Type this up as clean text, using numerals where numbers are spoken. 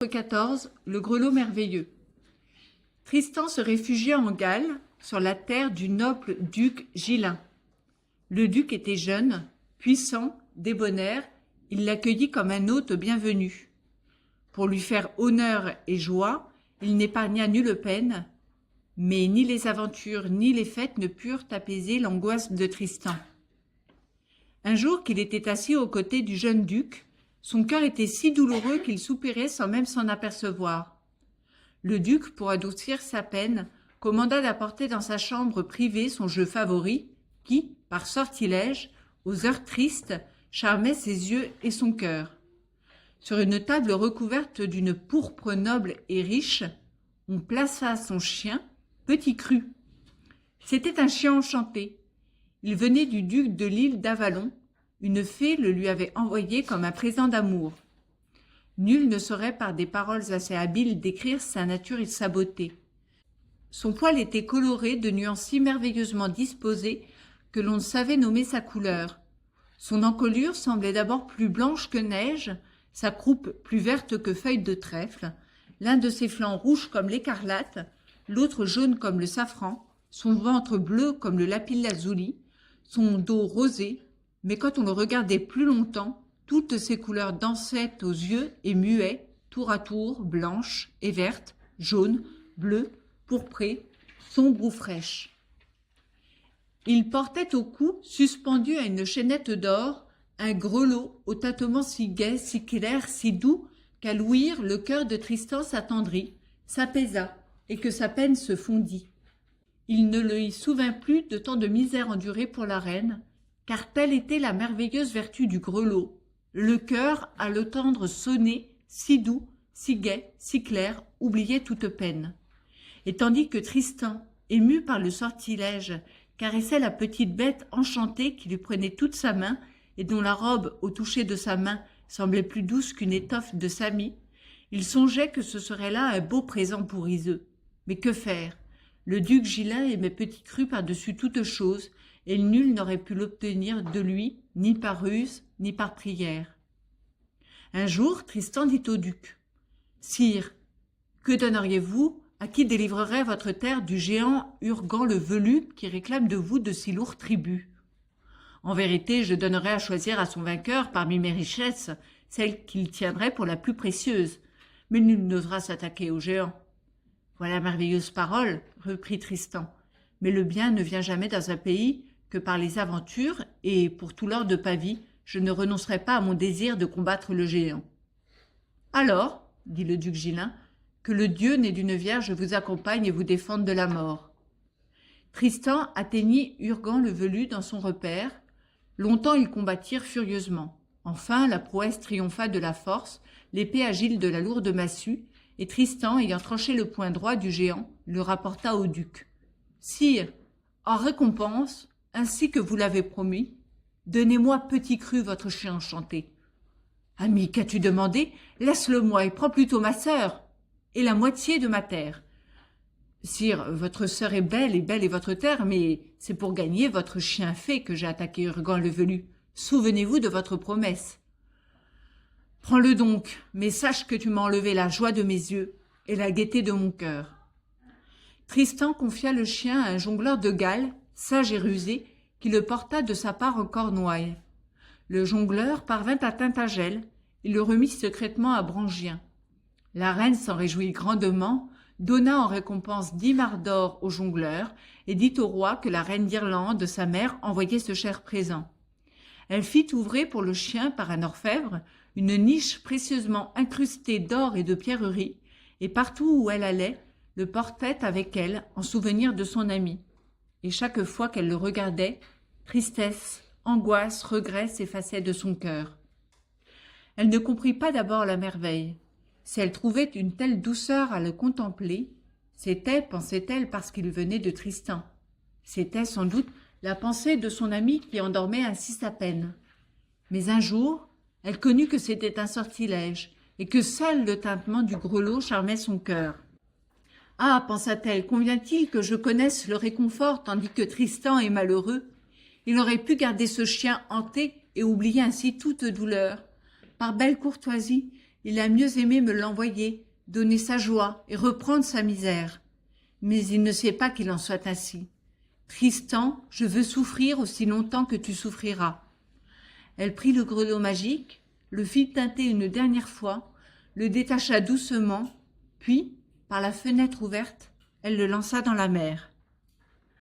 14. Le grelot merveilleux. Tristan se réfugia en Galles, sur la terre du noble duc Gilin. Le duc était jeune, puissant, débonnaire, il l'accueillit comme un hôte bienvenu. Pour lui faire honneur et joie, il n'épargna nulle peine, mais ni les aventures ni les fêtes ne purent apaiser l'angoisse de Tristan. Un jour qu'il était assis aux côtés du jeune duc, son cœur était si douloureux qu'il soupirait sans même s'en apercevoir. Le duc, pour adoucir sa peine, commanda d'apporter dans sa chambre privée son jeu favori, qui, par sortilège, aux heures tristes, charmait ses yeux et son cœur. Sur une table recouverte d'une pourpre noble et riche, on plaça son chien, Petit Cru. C'était un chien enchanté. Il venait du duc de l'île d'Avalon. Une fée le lui avait envoyé comme un présent d'amour. Nul ne saurait par des paroles assez habiles décrire sa nature et sa beauté. Son poil était coloré de nuances si merveilleusement disposées que l'on ne savait nommer sa couleur. Son encolure semblait d'abord plus blanche que neige, sa croupe plus verte que feuille de trèfle, l'un de ses flancs rouge comme l'écarlate, l'autre jaune comme le safran, son ventre bleu comme le lapis-lazuli, son dos rosé, mais quand on le regardait plus longtemps, toutes ces couleurs dansaient aux yeux et muaient, tour à tour, blanches et vertes, jaunes, bleues, pourprées, sombres ou fraîches. Il portait au cou, suspendu à une chaînette d'or, un grelot au tintement si gai, si clair, si doux, qu'à l'ouïr, le cœur de Tristan s'attendrit, s'apaisa, et que sa peine se fondit. Il ne lui souvint plus de tant de misère endurée pour la reine, car telle était la merveilleuse vertu du grelot. Le cœur, à l'entendre sonner, si doux, si gai, si clair, oubliait toute peine. Et tandis que Tristan, ému par le sortilège, caressait la petite bête enchantée qui lui prenait toute sa main et dont la robe, au toucher de sa main, semblait plus douce qu'une étoffe de samit, il songeait que ce serait là un beau présent pour Iseux. Mais que faire? Le duc Gilin aimait Petit Cru par-dessus toute chose, et nul n'aurait pu l'obtenir de lui, ni par ruse, ni par prière. Un jour, Tristan dit au duc, « Sire, que donneriez-vous à qui délivrerait votre terre du géant Urgan le Velu qui réclame de vous de si lourds tributs? En vérité, je donnerais à choisir à son vainqueur, parmi mes richesses, celle qu'il tiendrait pour la plus précieuse, mais nul n'osera s'attaquer au géant. » Voilà merveilleuse parole, reprit Tristan, mais le bien ne vient jamais dans un pays que par les aventures, et pour tout l'or de Pavie, je ne renoncerai pas à mon désir de combattre le géant. Alors, dit le duc Gilin, que le dieu né d'une vierge vous accompagne et vous défende de la mort. Tristan atteignit Urgan le Velu dans son repaire. Longtemps ils combattirent furieusement. Enfin, la prouesse triompha de la force, l'épée agile de la lourde massue, et Tristan, ayant tranché le poing droit du géant, le rapporta au duc. « Sire, en récompense, ainsi que vous l'avez promis, donnez-moi Petit Cru, votre chien enchanté. »« Ami, qu'as-tu demandé? Laisse-le-moi et prends plutôt ma sœur et la moitié de ma terre. »« Sire, votre sœur est belle et votre terre, mais c'est pour gagner votre chien fée que j'ai attaqué Urgan le Velu. Souvenez-vous de votre promesse. »« Prends-le donc, mais sache que tu m'as enlevé la joie de mes yeux et la gaieté de mon cœur. » Tristan confia le chien à un jongleur de Galles, sage et rusé, qui le porta de sa part en Cornouailles. Le jongleur parvint à Tintagel et le remit secrètement à Brangien. La reine s'en réjouit grandement, donna en récompense 10 marcs d'or au jongleur et dit au roi que la reine d'Irlande, sa mère, envoyait ce cher présent. Elle fit ouvrir pour le chien par un orfèvre une niche précieusement incrustée d'or et de pierreries, et partout où elle allait, le portait avec elle en souvenir de son ami. Et chaque fois qu'elle le regardait, tristesse, angoisse, regret s'effaçaient de son cœur. Elle ne comprit pas d'abord la merveille. Si elle trouvait une telle douceur à le contempler, c'était, pensait-elle, parce qu'il venait de Tristan. C'était sans doute la pensée de son ami qui endormait ainsi sa peine. Mais un jour, elle connut que c'était un sortilège et que seul le tintement du grelot charmait son cœur. « Ah, pensa-t-elle, convient-il que je connaisse le réconfort tandis que Tristan est malheureux? Il aurait pu garder ce chien hanté et oublier ainsi toute douleur. Par belle courtoisie, Il a mieux aimé me l'envoyer, donner sa joie et reprendre sa misère. Mais il ne sait pas qu'il en soit ainsi. Tristan, je veux souffrir aussi longtemps que tu souffriras. Elle prit le grelot magique, le fit tinter une dernière fois, le détacha doucement, puis, par la fenêtre ouverte, elle le lança dans la mer.